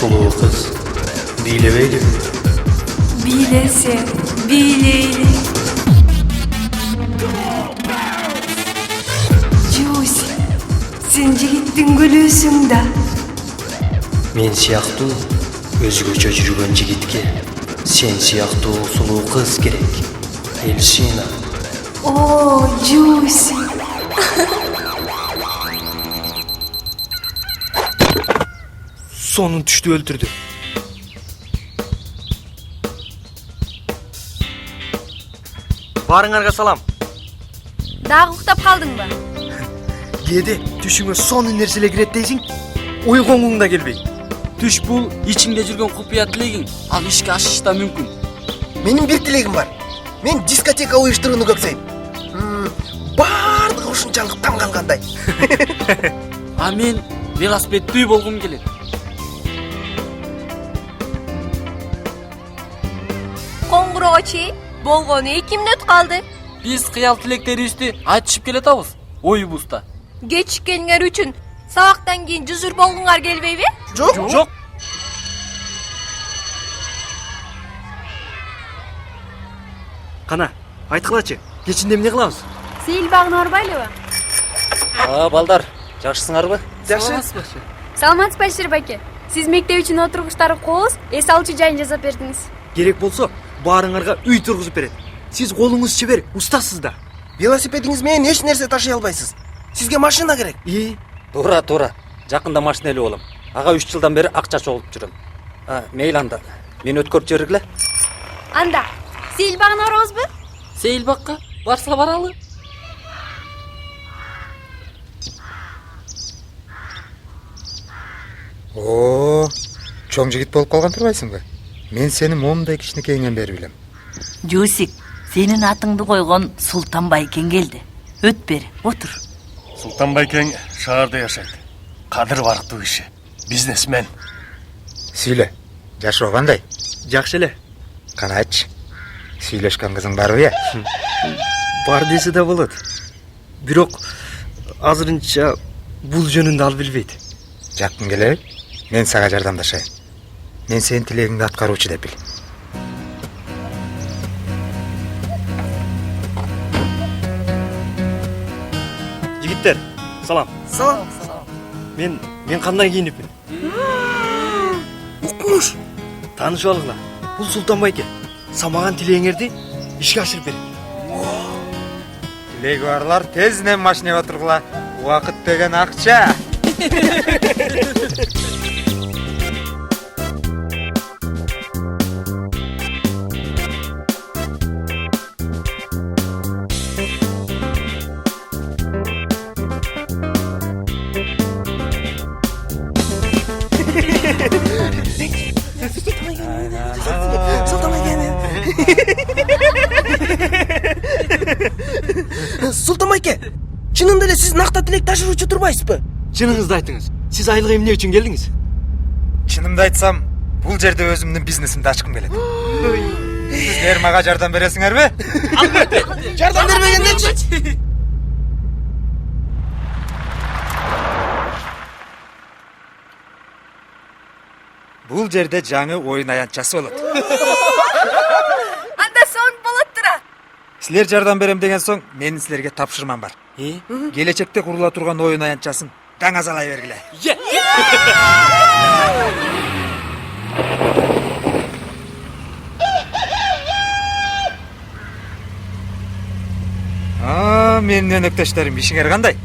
Suluğu kız. Biylebeydi. Biylese, biyleyli. Juicy, sen jigittin gülüsün da. Men siyahtı özgöçe жүрген жигитке sen siyahtı suluğu kız gerek. Elşina. Oo, Juicy. Sonun düştü öldürdü. Barыңарга салам. Дагы уктап калдыңбы? Кээде түшүңө сонун нерселер кирет дейсиң, ойгоңуң да келбей. Түш бул ичиңде жүргөн купуя тилегиң. Ал ишке ашышы да мүмкүн. Менин бир тилегим бар. Мен дискотека уюштурууну көксөйм. Баардыгы ушунчалык таң калгандай. А мен велосипеддүү болгум келет. Коңгуроо чей? Болгону экимдет калды. Биз кыял тилектерибизди айтышып келатабыз. Оюбузда. Кечиккениңер үчүн сабактан кийин жүзүр болгуңар келбейби? Жок. Кана, айткылачы. Кечинде эмне кылабыз? Сейил багына барбайлыбы? Балдар, жакшысыңарбы? Жакшы. Саламатсызбы байке? Сиз мектеп үчүн отургучтары кооз, эс алчу жайын жасап бердиңиз. Керек болсо, баарыңарга үй тургузуп берет. Сиз колуңуз чебер, устасыз да. Велосипедиңиз менен эч нерсе ташый албайсыз. Сизге машина керек. Туура. Жакында машина эле болом. Ага 3 жылдан бери акча чогултуп жүрөм. Мейли анда. Мен өткөрүп жибергиле. Анда, сейил багына барабызбы? Сейил бакка барса баралы. О, чоң жигит болуп калган турбайсыңбы? Мен сени момундай кичинекейиңен бери билем. Жусик, сенин атыңды койгон Султан байкең келди. Өт бери, отур. Султан байкең шаарда жашайт. Кадыр барктуу киши. Бизнесмен. Сүйлө, жашоо кандай? Жакшы эле. Кана айтчы. Сүйлөшкөн кызың барбы? Бар десе да болот. Бирок азырынча бул жөнүндө ал билбейт. Жаккың келеби? Мен сага жардамдашайын. Мен сенин тилегиңди аткаруучу деп бил. Жигиттер, салам. Салам. Мен кандай кийинипмин? Укмуш. Таанышып алгыла. Бул Султан байке. Самаган тилегиңерди ишке ашырып берет. Тилеги барлар тезден машинага отургула. Убакыт деген акча. Султан байке, чынында эле сиз накта тилек ташыруучу турбайсызбы? Чыныңызды айтыңыз. Сиз айылга эмне үчүн келдиңиз? Чынымды айтсам, бул жерде өзүмдүн бизнесимди ачкым келет. Сиздер мага жардам бересиңерби? Жардам бербегендечи? Бул жерде жаңы оюн аянтчасы болот. Анда сон болот тура. Силер жардам берем деген соң, менин силерге тапшырмам бар. Келечекте курула турган оюн аянтчасын таңазалай бергиле. Менин өнөктөштөрүм, ишиңер кандай?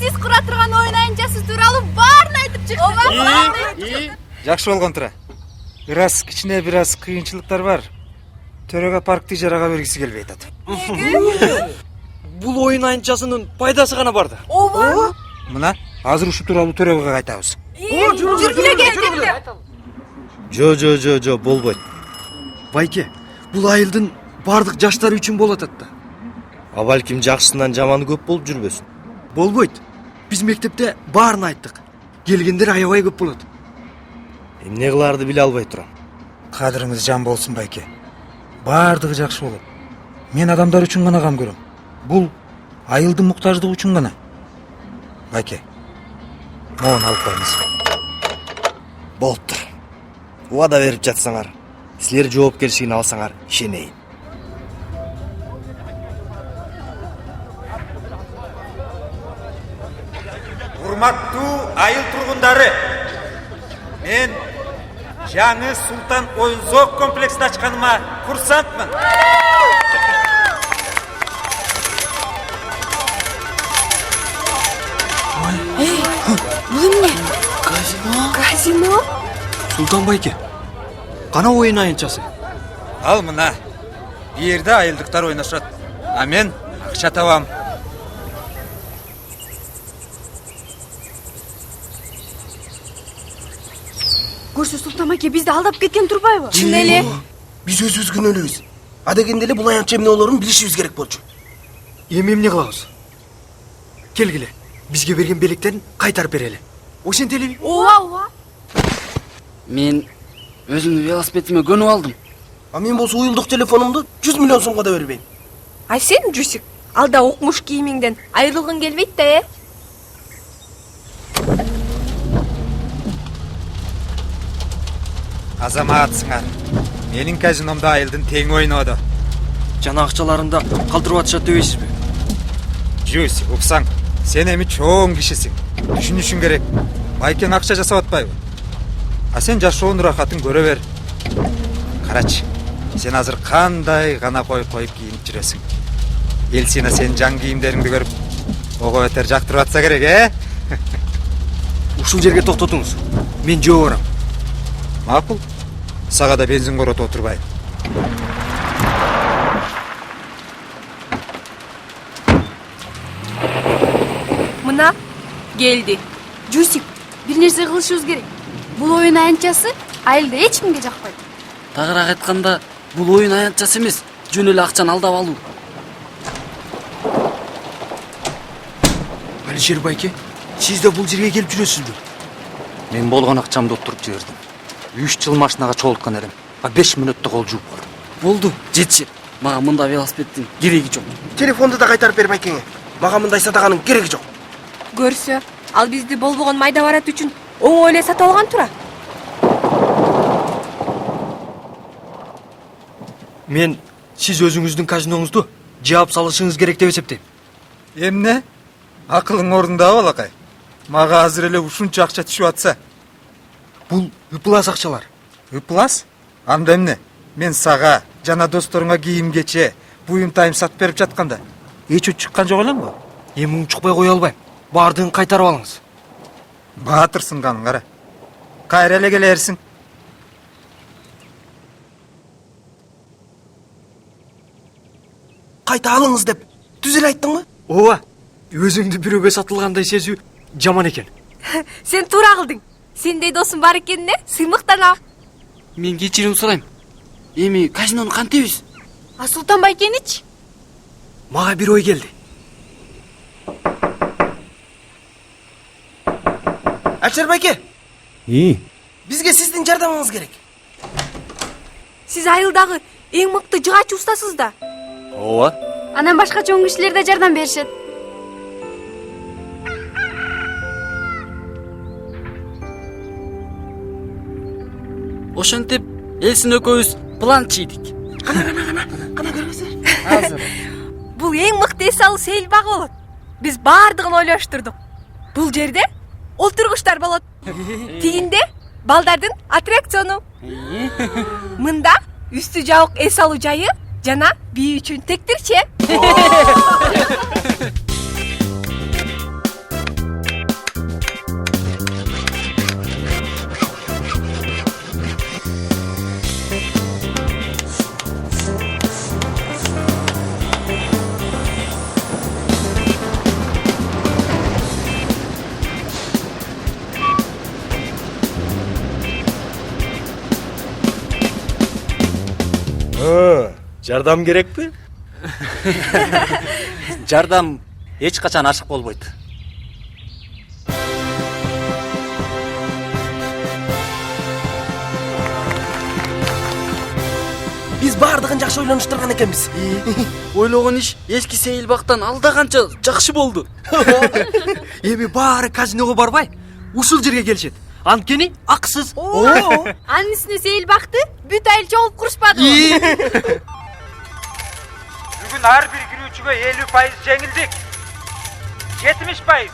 Сиз кура турган оюн аянтчасы тууралуу баарын айтып чыктыңыз. Жакшы болгон тура. Кичине бир аз кыйынчылыктар бар. Төрөгө паркты ижарага бергиси келбей атат. Бул оюн аянтчасынын пайдасы гана бар да. Ооба. Мына азыр ушу тууралуу төрөгө кайтабыз. Жүргүлө. Жо, болбойт. Байке, бул айылдын бардык жаштары үчүн болот атта. А балким жакшысынан жаманы көп болуп жүрбөсүн. Болбойт. Биз мектепте баарын айттык. Келгендер аябай көп болот. Эмне кыларды биле албай турам. Кадырыңыз жан болсун байке. Баардыгы жакшы болот. Мен адамдар үчүн гана кам көрөм. Бул айылдын муктаждыгы үчүн гана. Байке, Моуну алып коебуз. Болуптур. Убада берип жатсаңар, силер жоопкерчилигин алсаңар ишенейин. Урматтуу айыл тургундары, мен жаңы Султан оюн-зоок комплексин ачканыма курсантмын. Бул эмне? Казино? Султан байке, кана оюн аянтчасы? Ал мына, бу жерде айылдыктар ойношот, а мен акча табам. Көрсө Султан байке бизди алдап кеткен турбайбы? Чын эле? Биз өзүбүз күнөөлүүбүз. Адегенде эле бул аянтча эмне болоорун билишибиз керек болчу. Эми эмне кылабыз? Келгиле, бизге берген белектерин кайтарып берели. Ошентелеби? Ооба. Мен өзүмдүн велосипедиме көнүп алдым. А мен болсо уюлдук телефонумду 100 миллион сомго да бербейм. Ай сен Жусик, алда укмуш кийимиңден айрылгың келбейт да, Азаматсыңар. Менин казиномдо айылдын тең ойноду. Жана акчаларында калтырып атышат дебейсизби? Жуси, уксаң, сен эми чоң кишисиң. Түшүнүшүң керек. Байкең акча жасап атпайбы? А сен жашоонун рахатын көрө бер. Карачы, сен азыр кандай гана коюп кийинип жүрөсүң. Эл сени сенин жаңы кийимдериңди көрүп, ого бетер жактырып атса керек, Ушул жерге токтотуңуз. Мен жөө барам. Макул. Сага да бензин коротуп отурбайм. Мына келди. Жусик, бир нерсе кылышыбыз керек. Бул оюн аянтчасы айылда эч кимге жакпайт. Тагыраак айтканда, бул оюн аянтчасы эмес, жөн эле акчаны алдап алуу. Алишер байке, сиз да бул жерге келип жүрөсүзбү? Мен болгон акчамды отуруп жибердим. 3 жыл машинага чогулткан элем. А 5 мүнөттө кол жууп бар. Болду, жетишет. Мага мында велосипеддин кереги жок. Телефонду да кайтарып бер байкеңе. Мага мындай сатаганын кереги жок. Көрсө, ал бизди болбогон майда барат үчүн оңой эле сатып алган тура. Мен сиз өзүңүздүн казиноңузду жаап салышыңыз керек деп эсептейм. Эмне? Акылың ордундабы, балакай? Мага азыр эле ушунча акча түшүп атса. Бул ыплас акчалар. Ыплас? Анда эмне? Мен сага жана досторуңа кийим-кече, буюм-тайым сатып берип жатканда эч чыккан жок элең го? Эми унчукпай кое албайм. Баардыгын кайтарып алыңыз. Баатырсың каның кара. Кайра эле келерсиң. Кайта алыңыз деп түз эле айттыңбы? Ооба. Өзүңдү бирөөгө сатылгандай сезүү жаман экен. Сен туура кылдың. Сендей досум бар экенине сыймыктанам. Мен кечирим сурайм. Эми казинону кантебиз? А Султан байкеничи? Мага бир ой келди. Алишер байке. Бизге сиздин жардамыңыз керек. Сиз айылдагы эң мыкты жыгачы устасыз да. Ооба. Анан башка чоң кишилер да жардам беришет. Ошентип, Элсин экөөбүз план чийдик. Кана көрөсүз. Азыр. Бул эң мыкты эс алуу сейил багы болот. Биз баардыгын ойлоштурдук. Бул жерде олтургучтар болот. Тигинде балдардын аттракциону. Мында үстү жабык эс алуу жайы жана бий үчүн тектирче. Жардам керекпи? Жардам эч качан ашык болбойт. Биз баардыгын жакшы ойлонуштурган экенбиз. Ойлогон иш эски сейилбактан алда канча жакшы болду. Эми баары казиного барбай, ушул жерге келишет. Анткени аксыз. Анын үстүнө сейил бакты, бүт айыл чогулуп курушпады. Бүгүн ар бир кирүүчүгө 50% жеңилдик. 70%.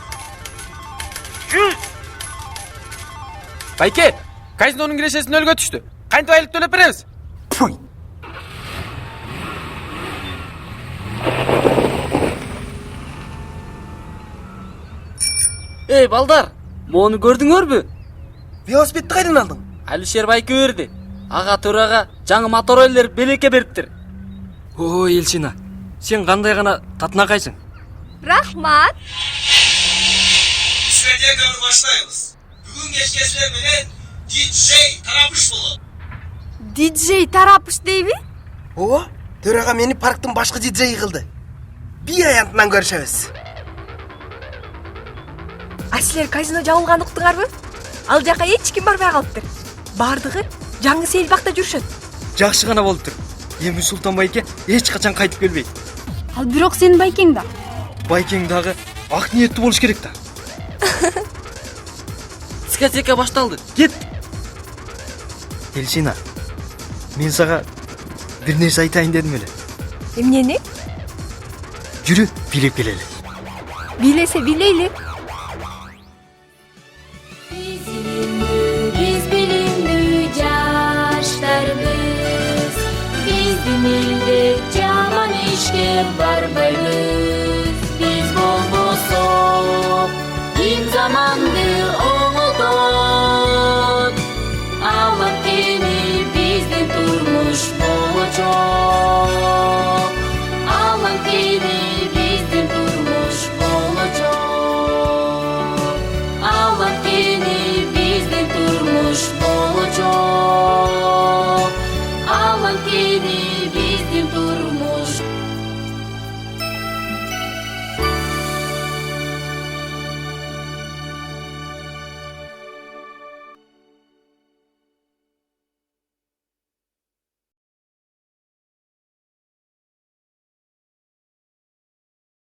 100. Байке, казинонун кирешеси нөлгө түштү. Кантип айлык төлөп беребиз? Эй, балдар, мону көрдүңөрбү? Велосипедти кайдан алдың? Алишер байке берди. Ага төрага жаңы мотор элдер белекке бериптир. О, Элчина, сен кандай гана татынакайсың. Рахмат. Стратегияны баштайбыз. Бүгүн кечке силер менен диджей тарапыш болот. Диджей тарапыш дейби? Ооба, төрага мени парктын башкы диджейи кылды. Би аянтынан көрүшөбүз. А силер казино жабылганды уктуңарбы? Ал жака эч ким барбай калыптыр. Бардыгы жаңы сейилбакта жүрүшөт. Жакшы гана болуптур. Эми Султан байке эч качан кайтып келбейт. Ал бирок сенин байкең да. Байкең дагы ак ниеттүү болуш керек да. Дискотека башталды. Кет. Элчина, мен сага бир нерсе айтайын дедим эле. Эмнени? Жүрү, бийлеп келели. Билесе билейли. Биз билимдүү жаштарбыз. Биздин элде жаман ишке барбайбыз. Биз болбосок, ким заманды оңолтот. Алам кени биздин турмуш болочок. Алам кени биздин турмуш болочок. Алам кени биздин турмуш болочок. Алам кени биздин турмуш